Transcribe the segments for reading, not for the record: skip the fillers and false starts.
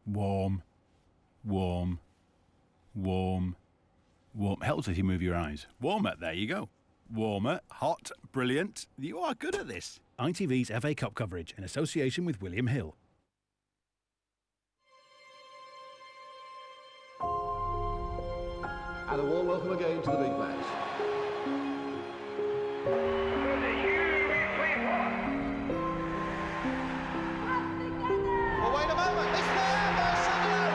Warm, warm, warm, warm. Helps if you move your eyes. Warmer, there you go. Warmer, hot, brilliant. You are good at this. ITV's FA Cup coverage in association with William Hill. And a warm welcome again to the big match. Well, wait a moment, it's there, Marcelo!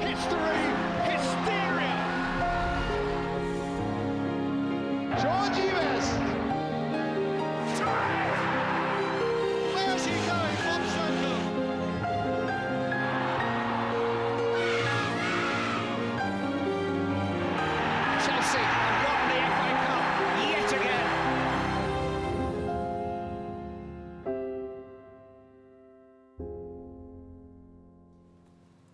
History, hysteria! Georgie West! Where's he going? From circle! Chelsea have won the FA Cup yet again.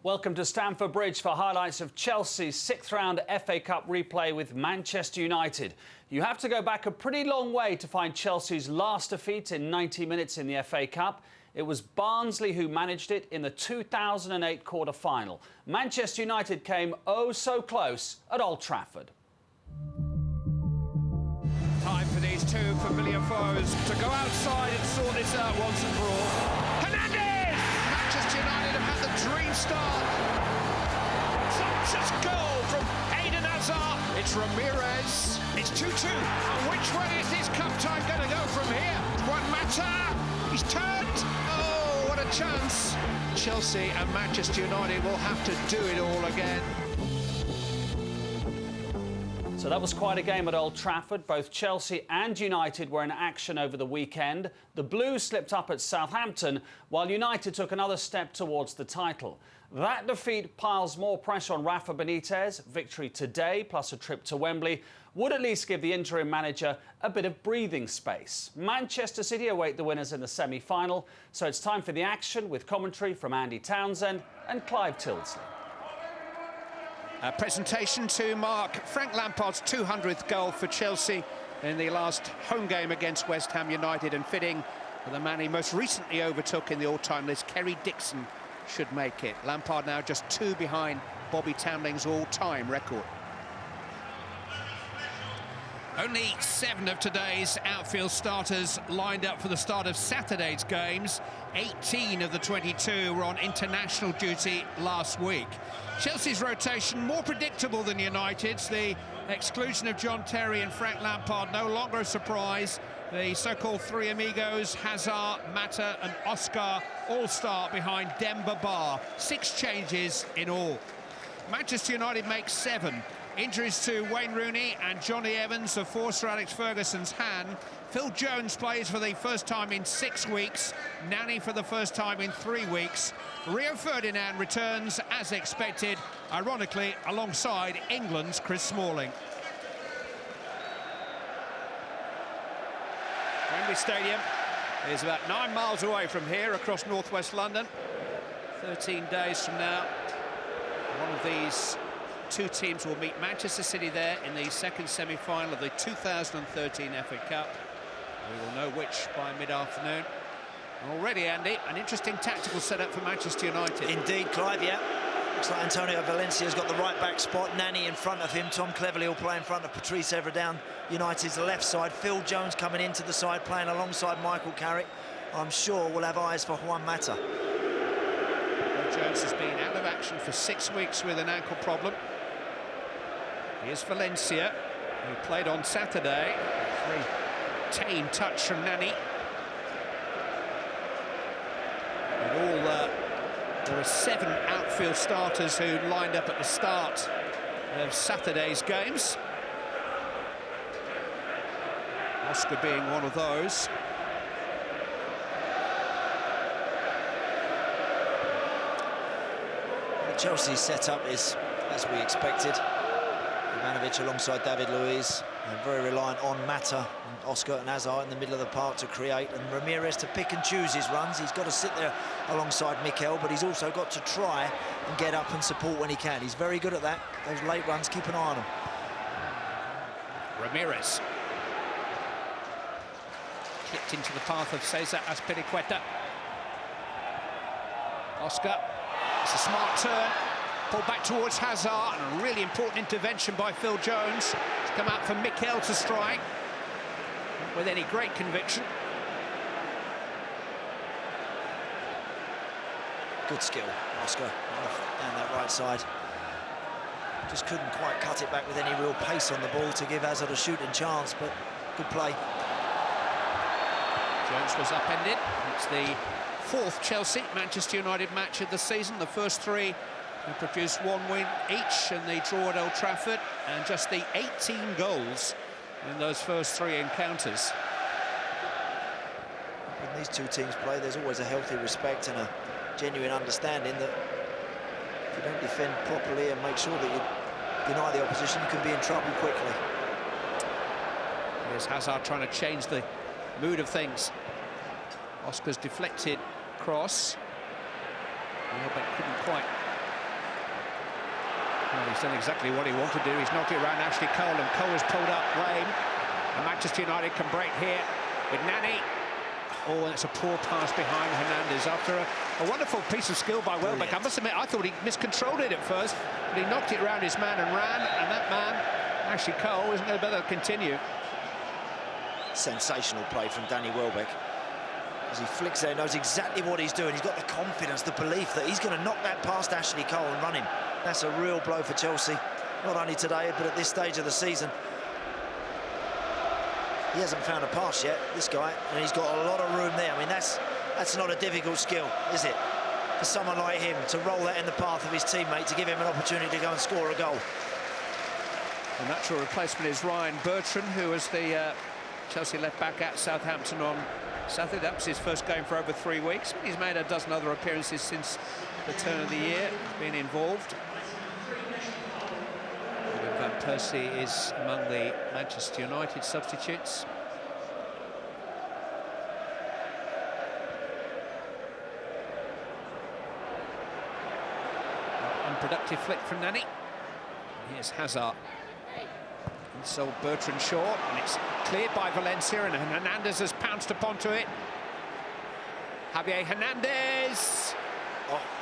Welcome to Stamford Bridge for highlights of Chelsea's sixth round FA Cup replay with Manchester United. You have to go back a pretty long way to find Chelsea's last defeat in 90 minutes in the FA Cup. It was Barnsley who managed it in the 2008 quarter-final. Manchester United came oh so close at Old Trafford. Time for these two familiar foes to go outside and sort this out once and for all. Hernandez! Manchester United have had the dream start. Such a goal from Eden Hazard. It's Ramirez. It's 2-2. And which way is this cup time going to go from here? Juan Mata. He's turned. Oh, what a chance. Chelsea and Manchester United will have to do it all again. So that was quite a game at Old Trafford. Both Chelsea and United were in action over the weekend. The Blues slipped up at Southampton, while United took another step towards the title. That defeat piles more pressure on Rafa Benitez. Victory today, plus a trip to Wembley, would at least give the interim manager a bit of breathing space. Manchester City await the winners in the semi-final, so it's time for the action with commentary from Andy Townsend and Clive Tildesley. A presentation to mark Frank Lampard's 200th goal for Chelsea in the last home game against West Ham United, and fitting for the man he most recently overtook in the all-time list, Kerry Dixon, should make it. Lampard now just 2 behind Bobby Tamling's all-time record. Only 7 of today's outfield starters lined up for the start of Saturday's games. 18 of the 22 were on international duty last week. Chelsea's rotation more predictable than United's. The exclusion of John Terry and Frank Lampard no longer a surprise. The so-called three amigos, Hazard, Mata and Oscar, all start behind Demba Ba. 6 changes in all. Manchester United makes 7. Injuries to Wayne Rooney and Johnny Evans have forced Sir Alex Ferguson's hand. Phil Jones plays for the first time in 6 weeks. Nani for the first time in 3 weeks. Rio Ferdinand returns as expected, ironically alongside England's Chris Smalling. Wembley Stadium is about 9 miles away from here across northwest London. 13 days from now, one of these 2 teams will meet Manchester City there in the second semi-final of the 2013 FA Cup. We will know which by mid-afternoon. Already, Andy, an interesting tactical setup for Manchester United. Indeed, Clive, yeah. Looks like Antonio Valencia's got the right-back spot. Nani in front of him. Tom Cleverley will play in front of Patrice Evra down United's left side. Phil Jones coming into the side, playing alongside Michael Carrick. I'm sure we'll have eyes for Juan Mata. Phil Jones has been out of action for 6 weeks with an ankle problem. Here's Valencia, who played on Saturday. Very tame touch from Nani. And there are 7 outfield starters who lined up at the start of Saturday's games. Oscar being one of those. Chelsea's setup is as we expected. Ivanovic alongside David Luiz, and very reliant on Mata and Oscar and Hazard in the middle of the park to create, and Ramirez to pick and choose his runs. He's got to sit there alongside Mikel, but he's also got to try and get up and support when he can. He's very good at that. Those late runs, keep an eye on them. Ramirez. Kicked into the path of Cesar Azpilicueta. Oscar, it's a smart turn, pulled back towards Hazard, and a really important intervention by Phil Jones to come out for Mikel to strike, not with any great conviction. Good skill, Oscar, down that right side. Just couldn't quite cut it back with any real pace on the ball to give Hazard a shooting chance, but good play. Jones was upended. It's the fourth Chelsea-Manchester United match of the season. The first three have produced one win each, and they draw at Old Trafford, and just the 18 goals in those first three encounters. When these two teams play, there's always a healthy respect and a genuine understanding that if you don't defend properly and make sure that you deny the opposition, you can be in trouble quickly. Here's Hazard trying to change the mood of things. Oscar's deflected cross. Welbeck couldn't quite. Well, he's done exactly what he wanted to do. He's knocked it around Ashley Cole, and Cole has pulled up lame. And Manchester United can break here with Nani. Oh, and it's a poor pass behind Hernandez after a wonderful piece of skill by Welbeck. I must admit, I thought he miscontrolled it at first, but he knocked it around his man and ran, and that man, Ashley Cole, isn't going to be able to continue. Sensational play from Danny Welbeck. As he flicks there, he knows exactly what he's doing. He's got the confidence, the belief that he's going to knock that past Ashley Cole and run him. That's a real blow for Chelsea, not only today, but at this stage of the season. He hasn't found a pass yet, this guy, and he's got a lot of room there. I mean, that's not a difficult skill, is it? For someone like him to roll that in the path of his teammate, to give him an opportunity to go and score a goal. The natural replacement is Ryan Bertrand, who was the Chelsea left back at Southampton on Saturday. That was his first game for over 3 weeks. He's made a dozen other appearances since the turn of the year, been involved. Van Persie is among the Manchester United substitutes. Unproductive flick from Nani. Here's Hazard. So Bertrand short, and it's cleared by Valencia, and Hernandez has pounced upon to it. Javier Hernandez.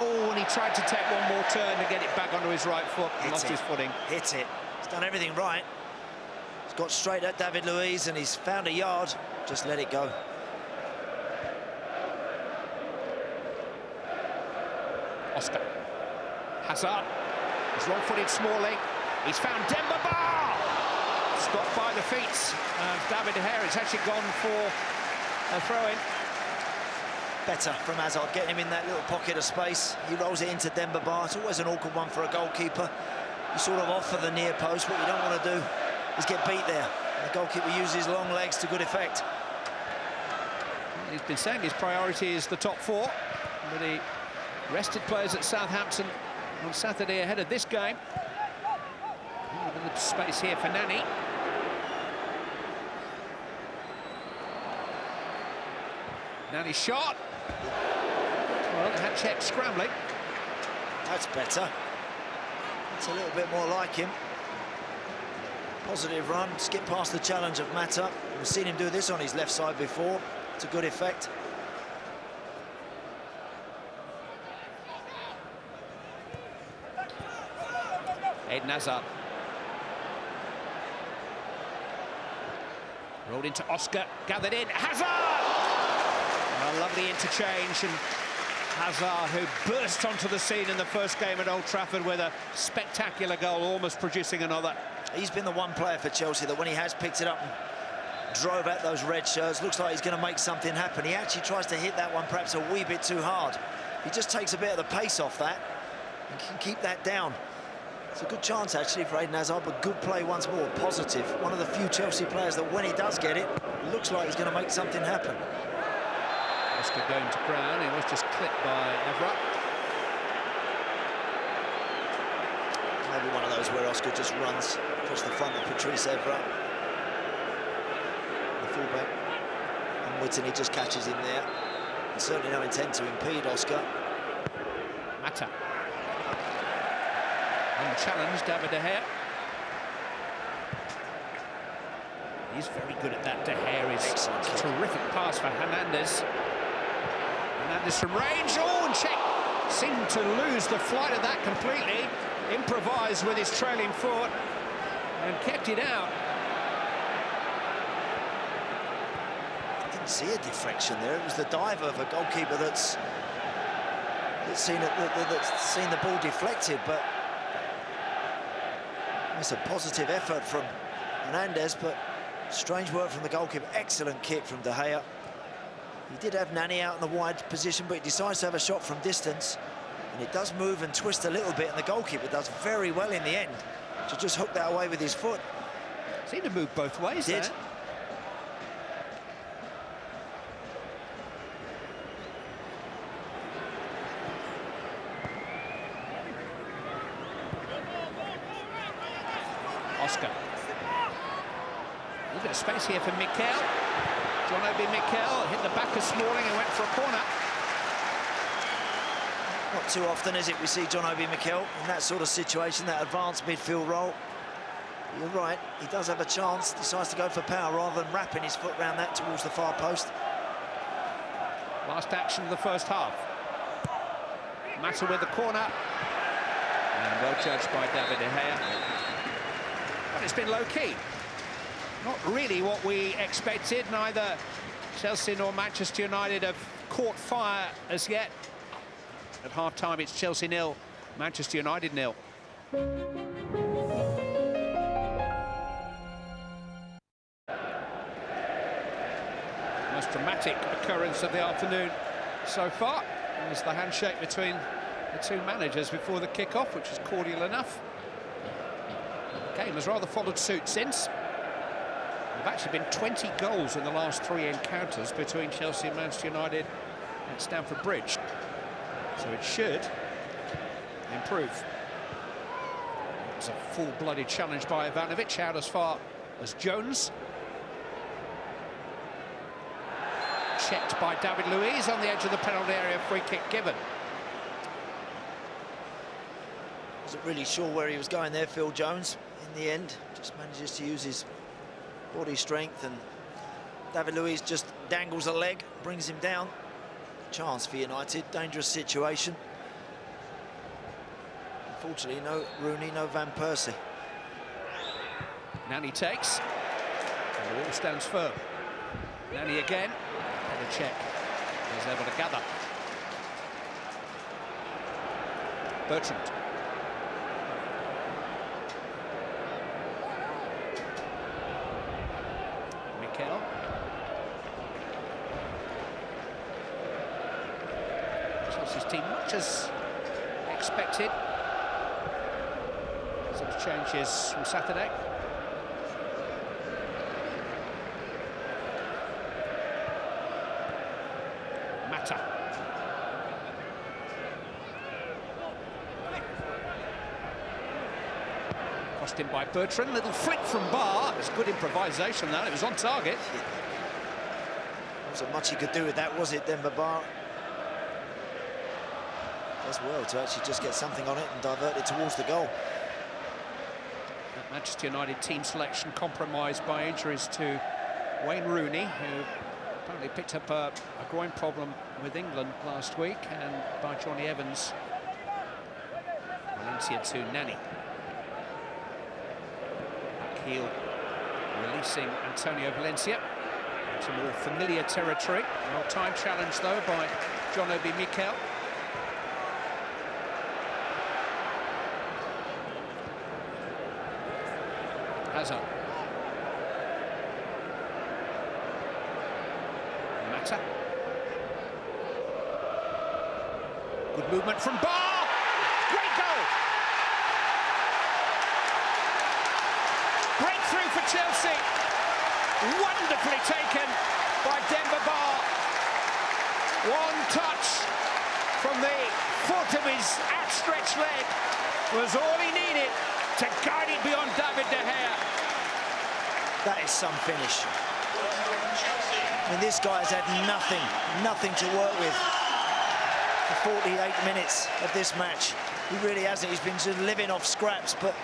Oh, and he tried to take one more turn to get it back onto his right foot and lost his footing. Hit it. He's done everything right. He's got straight at David Luiz, and he's found a yard. Just let it go. Oscar. Hazard. He's wrong-footed Smalling. He's found Demba Ba. Stopped by the feet of David De Gea. It's actually gone for a throw-in. Better from Hazard, getting him in that little pocket of space. He rolls it into Demba Ba. It's always an awkward one for a goalkeeper. You sort of offer the near post. What you don't want to do is get beat there. And the goalkeeper uses his long legs to good effect. He's been saying his priority is the top four, but he rested players at Southampton on Saturday ahead of this game. A bit of space here for Nani. Nani shot. Well, they had Czech scrambling. That's better. That's a little bit more like him. Positive run, skip past the challenge of Mata. We've seen him do this on his left side before. It's a good effect. Eden Hazard. Rolled into Oscar, gathered in, Hazard! A lovely interchange, and Hazard, who burst onto the scene in the first game at Old Trafford with a spectacular goal, almost producing another. He's been the one player for Chelsea that when he has picked it up and drove at those red shirts, looks like he's going to make something happen. He actually tries to hit that one perhaps a wee bit too hard. He just takes a bit of the pace off that and can keep that down. It's a good chance, actually, for Eden Hazard, but good play once more, positive. One of the few Chelsea players that when he does get it, looks like he's going to make something happen. Oscar going to ground, he was just clipped by Evra. Maybe one of those where Oscar just runs across the front of Patrice Evra. The fullback. And Whitney just catches him there. And certainly no intent to impede Oscar. Mata. And the challenge, David De Gea. He's very good at that. De Gea is a terrific pass for Hernandez. Hernandez from range. Oh, and Czech seemed to lose the flight of that completely. Improvised with his trailing foot and kept it out. Didn't see a deflection there. It was the dive of a goalkeeper that's seen the ball deflected, but it's a positive effort from Hernandez, but strange work from the goalkeeper. Excellent kick from De Gea. He did have Nani out in the wide position, but he decides to have a shot from distance, and it does move and twist a little bit, and the goalkeeper does very well in the end to just hook that away with his foot. Seemed to move both ways. Did. There. Oscar. A little bit of space here for Mikel. John Obi Mikel hit the back this morning and went for a corner. Not too often, is it, we see John Obi Mikel in that sort of situation, that advanced midfield role. You're right, he does have a chance, decides to go for power rather than wrapping his foot around that towards the far post. Last action of the first half. Mata with the corner. And well judged by David De Gea. But it's been low-key. Not really what we expected. Neither Chelsea nor Manchester United have caught fire as yet. At half-time, it's Chelsea 0, Manchester United 0. Most dramatic occurrence of the afternoon so far is the handshake between the two managers before the kick-off, which was cordial enough. The game has rather followed suit since. There have actually been 20 goals in the last 3 encounters between Chelsea and Manchester United at Stamford Bridge. So it should improve. It's a full-blooded challenge by Ivanovic, out as far as Jones. Checked by David Luiz on the edge of the penalty area, free kick given. Wasn't really sure where he was going there, Phil Jones, in the end. Just manages to use his body strength, and David Luiz just dangles a leg, brings him down. Chance for United, dangerous situation. Unfortunately, no Rooney, no Van Persie. Nani takes, and the wall stands firm. Nani again, and a check. He's able to gather. Bertrand. Mikel. Chelsea's team much as expected. Some changes from Saturday. Mata. Crossed in by Bertrand. Little flick from Barr. It's good improvisation, that. It was on target. Wasn't much he could do with that, was it, Demba Ba? Does well to actually just get something on it and divert it towards the goal. That Manchester United team selection compromised by injuries to Wayne Rooney, who apparently picked up a groin problem with England last week, and by Johnny Evans. Valencia to Nani. Back heel releasing Antonio Valencia into more familiar territory. Well-timed challenge though by John Obi Mikel. Hazard. Mata. Good movement from Barr. Great goal. Breakthrough for Chelsea. Wonderfully taken by Demba Ba. One touch from the foot of his outstretched leg was all he needed to guide it beyond David De Gea. That is some finish. I mean, this guy has had nothing to work with for 48 minutes of this match. He really hasn't. He's been just living off scraps, but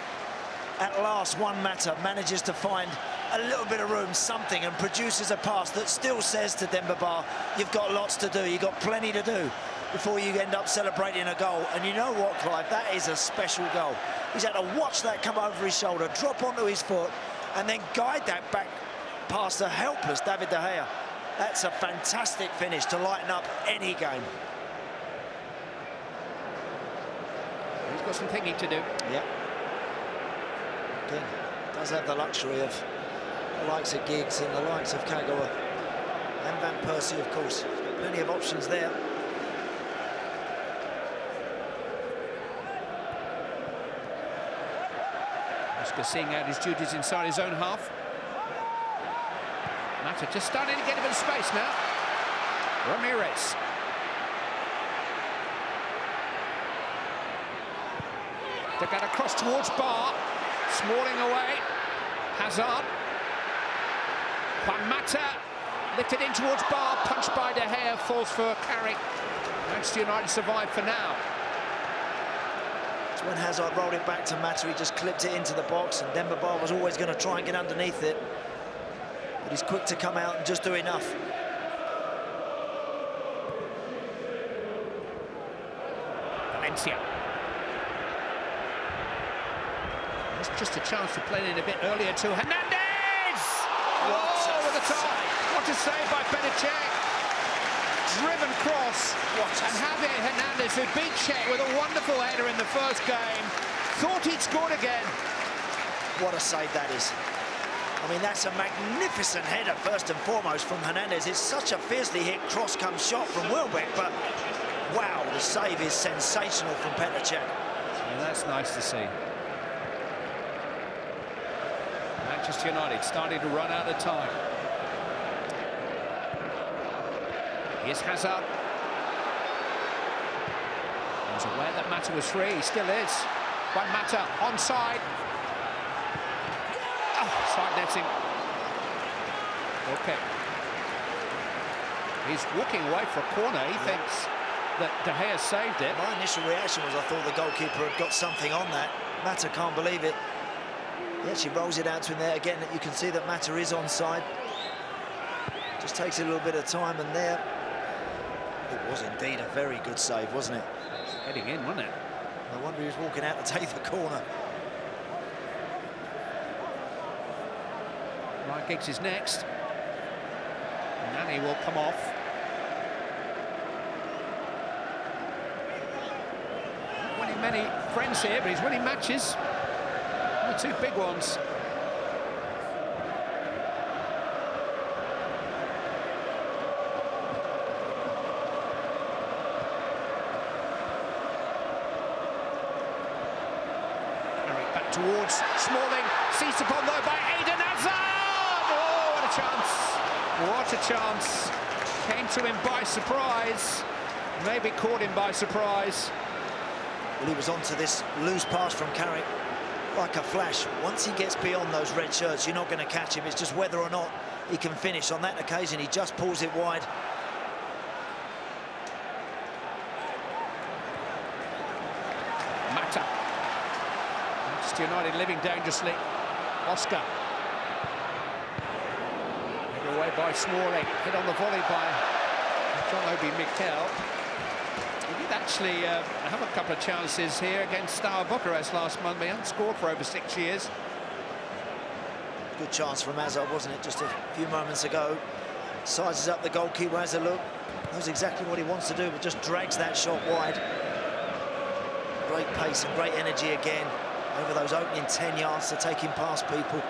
At last, Juan Mata manages to find a little bit of room, something, and produces a pass that still says to Demba Ba, you've got lots to do, you've got plenty to do before you end up celebrating a goal. And you know what, Clive, that is a special goal. He's had to watch that come over his shoulder, drop onto his foot, and then guide that back past a helpless David De Gea. That's a fantastic finish to lighten up any game. He's got some thinking to do. Yep. Again, does have the luxury of the likes of Giggs and the likes of Kagawa and Van Persie, of course. Plenty of options there. Oscar seeing out his duties inside his own half. Mata just starting to get a bit of space now. Ramirez. They get across towards Bar. Smalling away. Hazard. Juan Mata lifted in towards Bar. Punched by De Gea. Falls for Carrick. Manchester United survive for now. When Hazard rolled it back to Mata, he just clipped it into the box, and Demba Ba was always going to try and get underneath it. But he's quick to come out and just do enough. Valencia. It's just a chance to play it a bit earlier to Hernandez! Over the top! What a save by Benitez! Driven cross, and Javier Hernandez, who beat Czech with a wonderful header in the first game, thought he'd scored again. What a save that is. I mean, that's a magnificent header, first and foremost, from Hernandez. It's such a fiercely hit cross-come shot from Welbeck, but wow, the save is sensational from Petr Cech. Yeah, that's nice to see. Manchester United starting to run out of time. Here's Hazard. He was aware that Mata was free, he still is. Juan Mata onside. Oh, side netting. Okay. He's walking away for a corner. He thinks that De Gea saved it. My initial reaction was I thought the goalkeeper had got something on that. Mata can't believe it. He actually rolls it out to him there. Again, you can see that Mata is onside. Just takes a little bit of time, and there it was indeed a very good save, wasn't it? Heading in, wasn't it? No wonder he was walking out to take the corner. Ryan Giggs is next. Nani will come off. Not winning many friends here, but he's winning matches. The two big ones. Back towards Smalling, seized upon though by Eden Hazard! Oh, what a chance! What a chance! Came to him by surprise, maybe caught him by surprise. Well, he was onto this loose pass from Carrick like a flash. Once he gets beyond those red shirts, you're not going to catch him. It's just whether or not he can finish. On that occasion, he just pulls it wide. Mata. Manchester United living dangerously. Oscar. Taken away by Smalling. Hit on the volley by John Obi Mikel. He did actually have a couple of chances here against Steaua Bucharest last month. He hadn't scored for over 6 years. Good chance from Hazard, wasn't it? Just a few moments ago. Sizes up the goalkeeper, has a look. Knows exactly what he wants to do, but just drags that shot wide. Great pace and great energy again over those opening 10 yards to take him past people.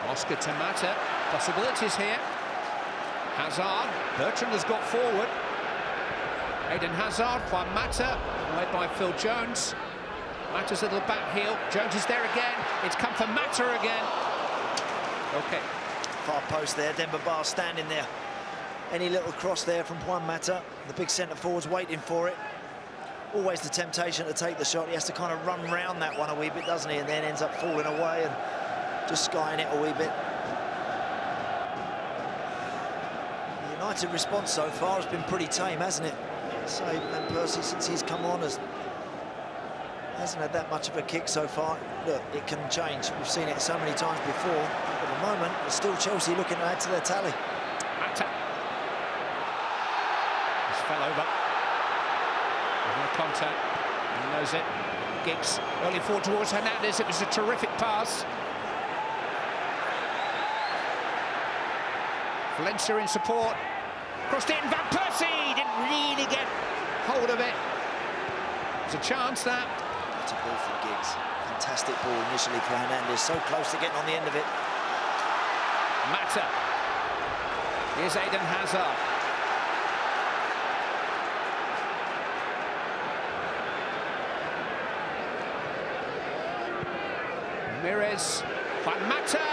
Oscar to Mata. Possibilities here. Hazard. Bertrand has got forward. Eden Hazard, Juan Mata, led by Phil Jones. Mata's little back heel. Jones is there again. It's come for Mata again. Okay. Far post there, Demba Ba standing there. Any little cross there from Juan Mata. The big centre forward's waiting for it. Always the temptation to take the shot. He has to kind of run round that one a wee bit, doesn't he? And then ends up falling away and just skying it a wee bit. The United response so far has been pretty tame, hasn't it? So Van Persie, since he's come on, has Hasn't had that much of a kick so far. Look, it can change. We've seen it so many times before. At the moment, it's still Chelsea looking to add to their tally. Mancheter. Just fell over. No contact. He knows it. Giggs early forward towards Hernandez. It was a terrific pass. Valencia in support. Crossed it, and Van Persie didn't really get hold of it. It's a chance that. It's a ball from Giggs. Fantastic ball initially for Hernandez. So close to getting on the end of it. Mata. Here's Eden Hazard. Ramirez. Juan Mata.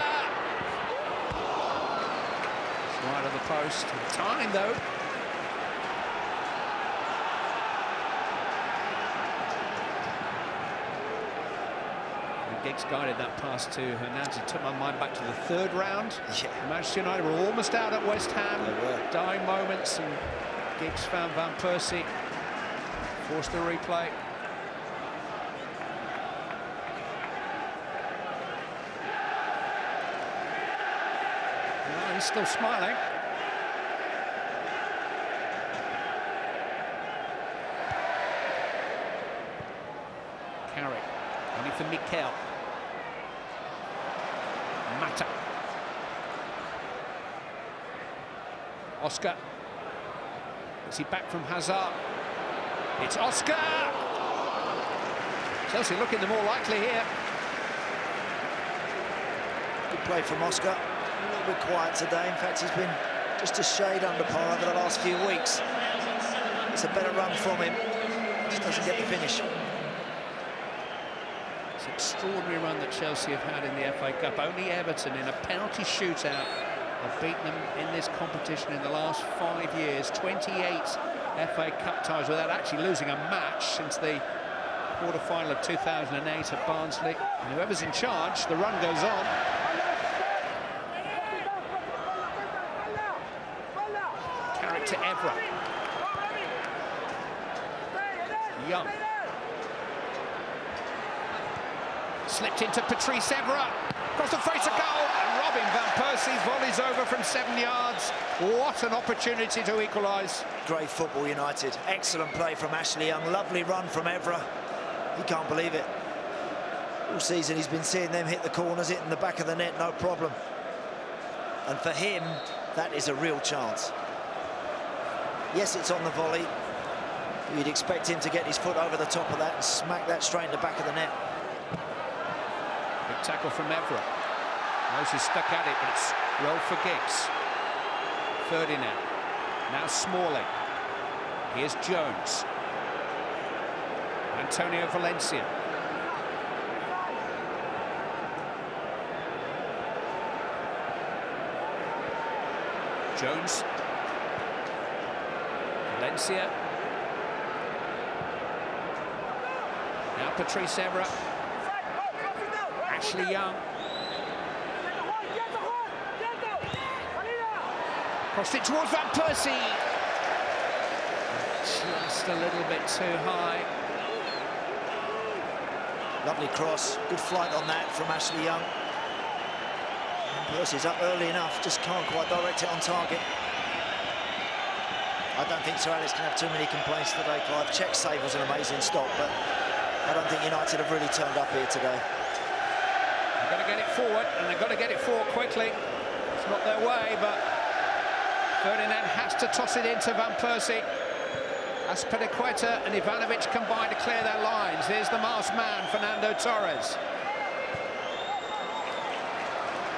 It's wide of the post. Time though. Giggs guided that pass to Hernandez. It took my mind back to the third round. Yeah. Manchester United were almost out at West Ham. They were. Dying moments, and Giggs found Van Persie. Forced the replay. No, he's still smiling. Carrick. Only for Mikel. Mata. Oscar. Is he back from Hazard? It's Oscar! Chelsea looking the more likely here. Good play from Oscar. A little bit quiet today. In fact, he's been just a shade under par over the last few weeks. It's a better run from him. Just doesn't get the finish. It's an extraordinary run that Chelsea have had in the FA Cup. Only Everton in a penalty shootout have beaten them in this competition in the last 5 years. 28 FA Cup ties without actually losing a match since the quarter-final of 2008 at Barnsley. And whoever's in charge, the run goes on. Carrick to Evra. Young. Slipped into Patrice Evra. Across the face of goal. And Robin Van Persie volleys over from 7 yards. What an opportunity to equalise. Great football, United. Excellent play from Ashley Young. Lovely run from Evra. He can't believe it. All season he's been seeing them hit the corners, hitting the back of the net, no problem. And for him, that is a real chance. Yes, it's on the volley. You'd expect him to get his foot over the top of that and smack that straight in the back of the net. Big tackle from Evra. Moses stuck at it, but it's rolled for Giggs. Ferdinand. Now Smalling. Here's Jones. Antonio Valencia. Jones. Valencia. Now Patrice Evra. Ashley Young. Crossed it towards Van Persie. Just a little bit too high. Lovely cross. Good flight on that from Ashley Young. Van Persie's up early enough, just can't quite direct it on target. I don't think Sir Alex can have too many complaints today, Clive. Czech save was an amazing stop, but I don't think United have really turned up here today. They've got to get it forward, and they've got to get it forward quickly. It's not their way, but Ferdinand has to toss it into Van Persie. Azpilicueta and Ivanovic combine to clear their lines. There's the masked man, Fernando Torres.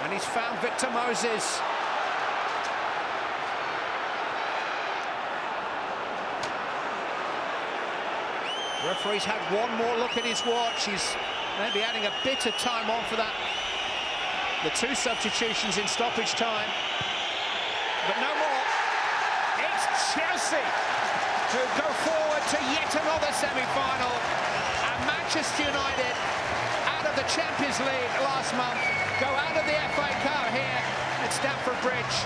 And he's found Victor Moses. The referee's had one more look at his watch. He's maybe adding a bit of time on for that. The 2 substitutions in stoppage time. But no more. It's Chelsea who go forward to yet another semi-final. And Manchester United, out of the Champions League last month, go out of the FA Cup here at Stamford Bridge.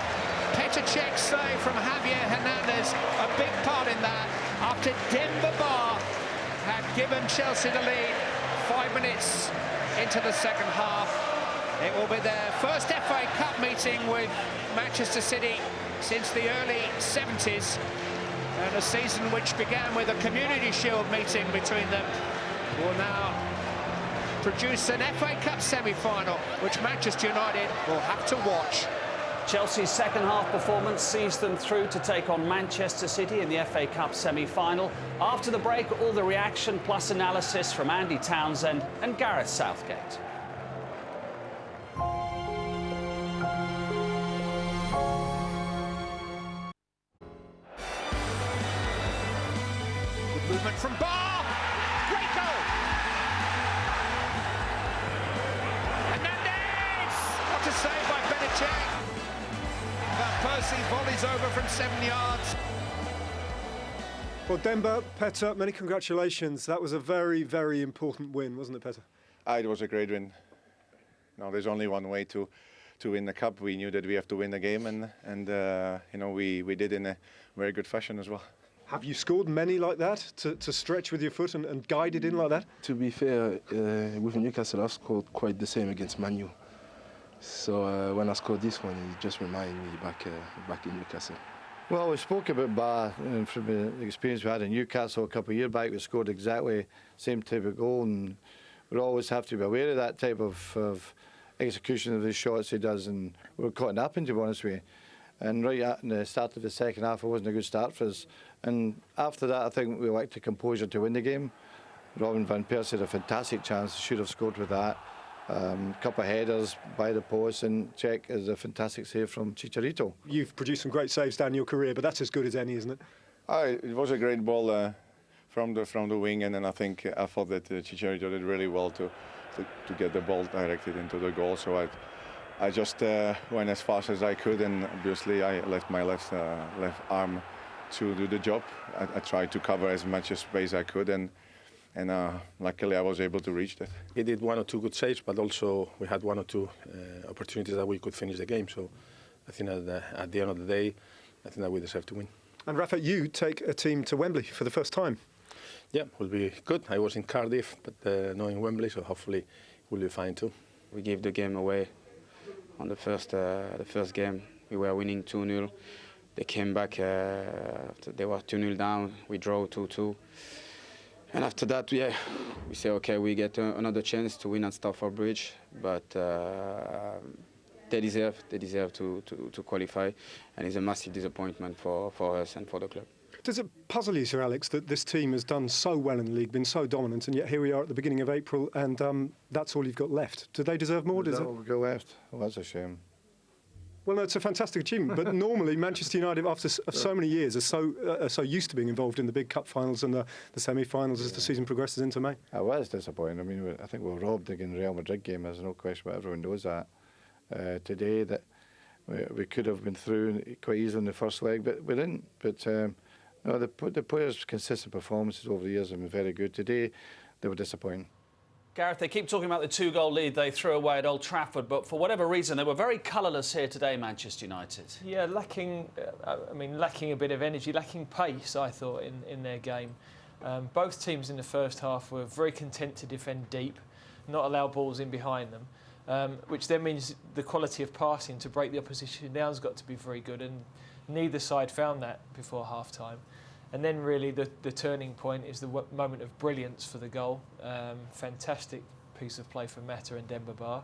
Petr Cech's save from Javier Hernandez, a big part in that, after Demba Ba had given Chelsea the lead 5 minutes into the second half. It will be their first FA Cup meeting with Manchester City since the early 70s, and a season which began with a Community Shield meeting between them will now produce an FA Cup semi-final, which Manchester United will have to watch. Chelsea's second half performance sees them through to take on Manchester City in the FA Cup semi-final. After the break, all the reaction plus analysis from Andy Townsend and Gareth Southgate. Good movement from Barr. Great goal. Hernandez. What a save by Benitez. Van Persie volleys over from 7 yards. Well, Demba, Petter, many congratulations. That was a very, very important win, wasn't it, Petter? It was a great win. No, there's only one way to win the cup. We knew that we have to win the game, and you know, we did in a very good fashion as well. Have you scored many like that, to stretch with your foot and guide it in like that? To be fair, with Newcastle, I've scored quite the same against Man U. So when I scored this one, it just reminded me back in Newcastle. Well, we spoke about Ba, and from the experience we had in Newcastle a couple of years back, we scored exactly the same type of goal, and we always have to be aware of that type of execution of the shots he does, and we were caught napping, to be honest with you. And right at the start of the second half, it wasn't a good start for us. And after that, I think we lacked the composure to win the game. Robin van Persie had a fantastic chance, should have scored with that. Couple of headers by the post, and Czech is a fantastic save from Chicharito. You've produced some great saves down your career, but that's as good as any, isn't it? It was a great ball from the wing, and then I thought that Chicharito did really well to get the ball directed into the goal. So I just went as fast as I could, and obviously I left my left arm to do the job. I tried to cover as much space I could, and luckily I was able to reach that. He did one or two good saves, but also we had one or two opportunities that we could finish the game. So I think at the end of the day, I think that we deserve to win. And Rafa, you take a team to Wembley for the first time. Yeah, will be good. I was in Cardiff, but not in Wembley, so hopefully we'll be fine too. We gave the game away on the first game. We were winning 2-0. They came back, they were 2-0 down. We draw 2-2. And after that, yeah, we say, okay, we get another chance to win at Stamford Bridge, but they deserve to qualify, and it's a massive disappointment for us and for the club. Does it puzzle you, Sir Alex, that this team has done so well in the league, been so dominant, and yet here we are at the beginning of April, and that's all you've got left? Do they deserve more? That's all we've got left. Well, that's a shame. Well, no, it's a fantastic achievement, but normally Manchester United, after so many years, are so used to being involved in the big cup finals and the semi-finals as the season progresses into May. I was disappointed. I mean, I think we were robbed against the Real Madrid game. There's no question, but everyone knows that. Today, that we could have been through quite easily in the first leg, but we didn't. But no, the players' consistent performances over the years have been very good. Today, they were disappointing. Gareth, they keep talking about the 2-goal lead they threw away at Old Trafford, but for whatever reason, they were very colourless here today, Manchester United. Yeah, lacking a bit of energy, lacking pace, I thought, in their game. Both teams in the first half were very content to defend deep, not allow balls in behind them, which then means the quality of passing to break the opposition down has got to be very good, and neither side found that before half-time. And then really the turning point is the moment of brilliance for the goal. Fantastic piece of play for Mata and Demba Ba.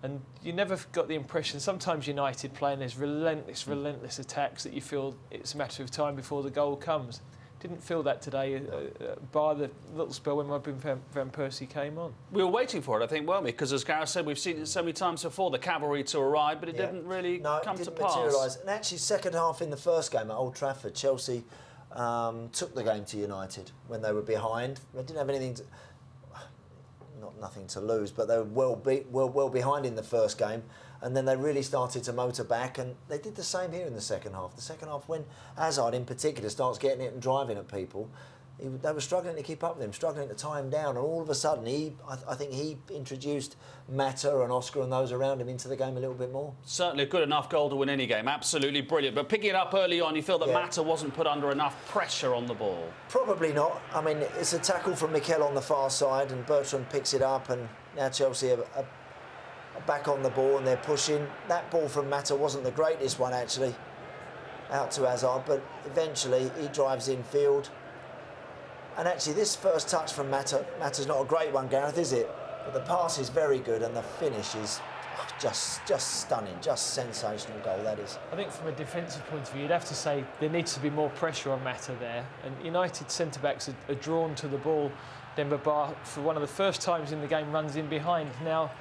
And you never got the impression, sometimes United playing these relentless attacks that you feel it's a matter of time before the goal comes. Didn't feel that today, bar the little spell when Robin van Persie came on. We were waiting for it, I think, weren't we? Because as Gareth said, we've seen it so many times before, the cavalry to arrive, but it didn't really come to pass. Materialise. And actually, second half in the first game at Old Trafford, Chelsea took the game to United when they were behind. They didn't have anything nothing to lose, but they were well behind in the first game, and then they really started to motor back, and they did the same here in the second half. The second half, when Hazard in particular starts getting it and driving at people, they were struggling to keep up with him, struggling to tie him down, and all of a sudden, I think he introduced Mata and Oscar and those around him into the game a little bit more. Certainly a good enough goal to win any game, absolutely brilliant. But picking it up early on, you feel that Mata wasn't put under enough pressure on the ball? Probably not. I mean, it's a tackle from Mikel on the far side, and Bertrand picks it up, and now Chelsea are back on the ball and they're pushing. That ball from Mata wasn't the greatest one, actually, out to Hazard, but eventually he drives infield. And actually, this first touch from Mata's not a great one, Gareth, is it? But the pass is very good, and the finish is just stunning, just sensational goal, that is. I think from a defensive point of view, you'd have to say there needs to be more pressure on Mata there. And United centre-backs are drawn to the ball. Demba Ba, for one of the first times in the game, runs in behind. Now,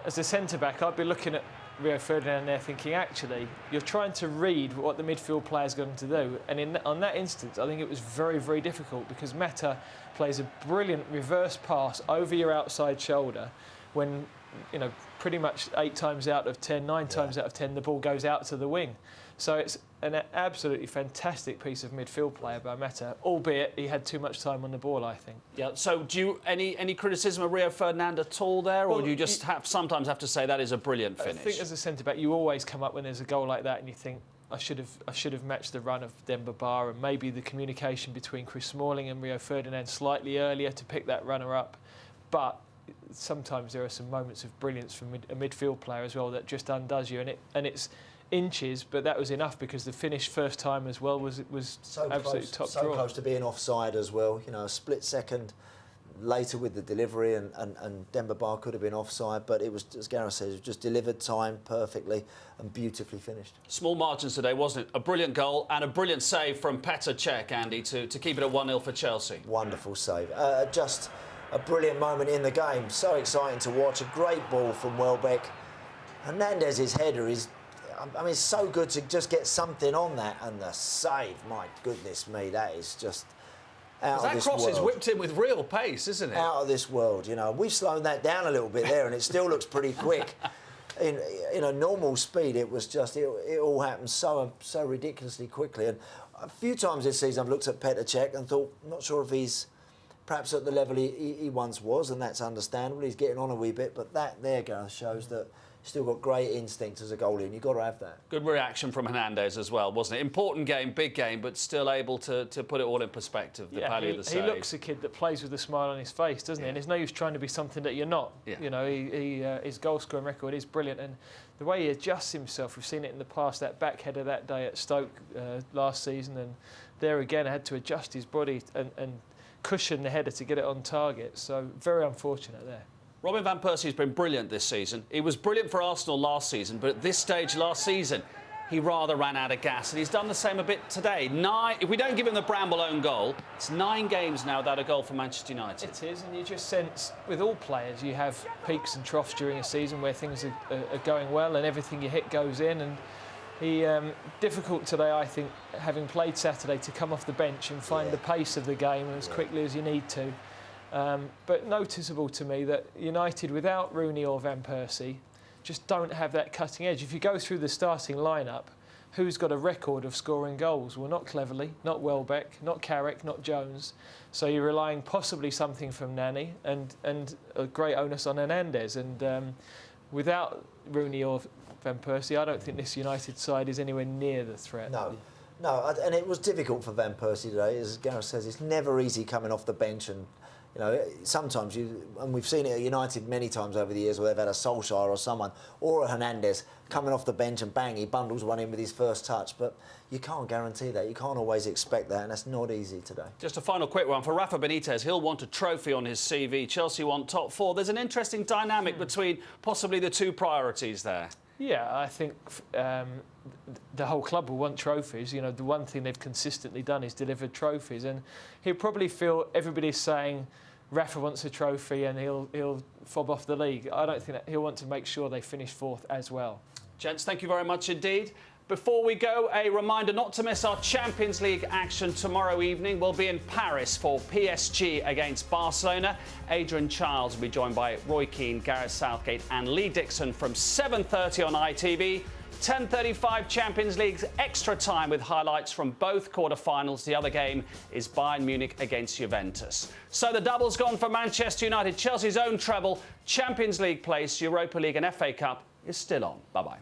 as a centre-back, I'd be looking at Rio Ferdinand there thinking, actually, you're trying to read what the midfield player's going to do. And on that instance, I think it was very, very difficult because Mata plays a brilliant reverse pass over your outside shoulder when, you know, pretty much 8 times out of 10, 9 times out of 10, the ball goes out to the wing. So it's an absolutely fantastic piece of midfield player by Mata, albeit he had too much time on the ball, I think. Yeah. So do you any criticism of Rio Ferdinand at all there, or do you just sometimes have to say that is a brilliant finish? I think as a centre back, you always come up when there's a goal like that, and you think I should have matched the run of Demba Ba, and maybe the communication between Chris Smalling and Rio Ferdinand slightly earlier to pick that runner up, but sometimes there are some moments of brilliance from a midfield player as well that just undoes you, and it's inches, but that was enough because the finish first time as well was so absolutely close, top so draw. close to being offside as well. You know, a split second later with the delivery, and Demba Ba could have been offside, but it was, as Gareth says, it was just delivered time perfectly and beautifully finished. Small margins today, wasn't it? A brilliant goal and a brilliant save from Petr Cech, Andy, to keep it at 1-0 for Chelsea. Wonderful save. Just a brilliant moment in the game. So exciting to watch. A great ball from Welbeck. Hernandez's header is, I mean, it's so good to just get something on that, and the save, my goodness me, that is just out of this world. That cross is whipped in with real pace, isn't it? Out of this world, you know. We've slowed that down a little bit there, and it still looks pretty quick. In a normal speed, it was just, it all happened so ridiculously quickly. And a few times this season I've looked at Petr Cech and thought, I'm not sure if he's perhaps at the level he once was, and that's understandable. He's getting on a wee bit, but that there, Gareth, shows that still got great instinct as a goalie, and you've got to have that. Good reaction from Hernandez as well, wasn't it? Important game, big game, but still able to put it all in perspective, the value of the save. He looks a kid that plays with a smile on his face, doesn't he? And there's no use trying to be something that you're not. Yeah. You know, his goal-scoring record is brilliant, and the way he adjusts himself, we've seen it in the past, that back header that day at Stoke last season, and there again had to adjust his body and cushion the header to get it on target, so very unfortunate there. Robin Van Persie's been brilliant this season. He was brilliant for Arsenal last season, but at this stage last season, he rather ran out of gas, and he's done the same a bit today. If we don't give him the Bramble own goal, it's 9 games now without a goal for Manchester United. It is, and you just sense, with all players, you have peaks and troughs during a season where things are going well and everything you hit goes in, and he difficult today, I think, having played Saturday, to come off the bench and find the pace of the game as quickly as you need to. But noticeable to me that United, without Rooney or Van Persie, just don't have that cutting edge. If you go through the starting lineup, who's got a record of scoring goals? Well, not Cleverley, not Welbeck, not Carrick, not Jones. So you're relying possibly something from Nani and a great onus on Hernandez. And without Rooney or Van Persie, I don't think this United side is anywhere near the threat. No, and it was difficult for Van Persie today. As Gareth says, it's never easy coming off the bench, and you know, sometimes and we've seen it at United many times over the years where they've had a Solskjaer or someone, or a Hernandez coming off the bench and bang, he bundles one in with his first touch. But you can't guarantee that. You can't always expect that, and that's not easy today. Just a final quick one for Rafa Benitez. He'll want a trophy on his CV. Chelsea want top 4. There's an interesting dynamic between possibly the 2 priorities there. Yeah, I think the whole club will want trophies. You know, the one thing they've consistently done is delivered trophies, and he'll probably feel everybody's saying Rafa wants a trophy and he'll fob off the league. I don't think that he'll want to make sure they finish 4th as well. Gents, thank you very much indeed. Before we go, a reminder not to miss our Champions League action tomorrow evening. We'll be in Paris for PSG against Barcelona. Adrian Chiles will be joined by Roy Keane, Gareth Southgate and Lee Dixon from 7:30 on ITV. 10:35 Champions League extra time with highlights from both quarter-finals. The other game is Bayern Munich against Juventus. So the double's gone for Manchester United. Chelsea's own treble, Champions League place, Europa League and FA Cup is still on. Bye-bye.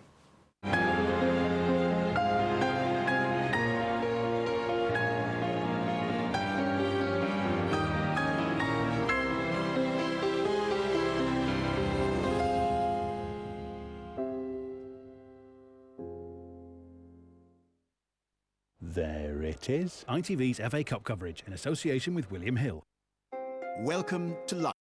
There it is. ITV's FA Cup coverage in association with William Hill. Welcome to life.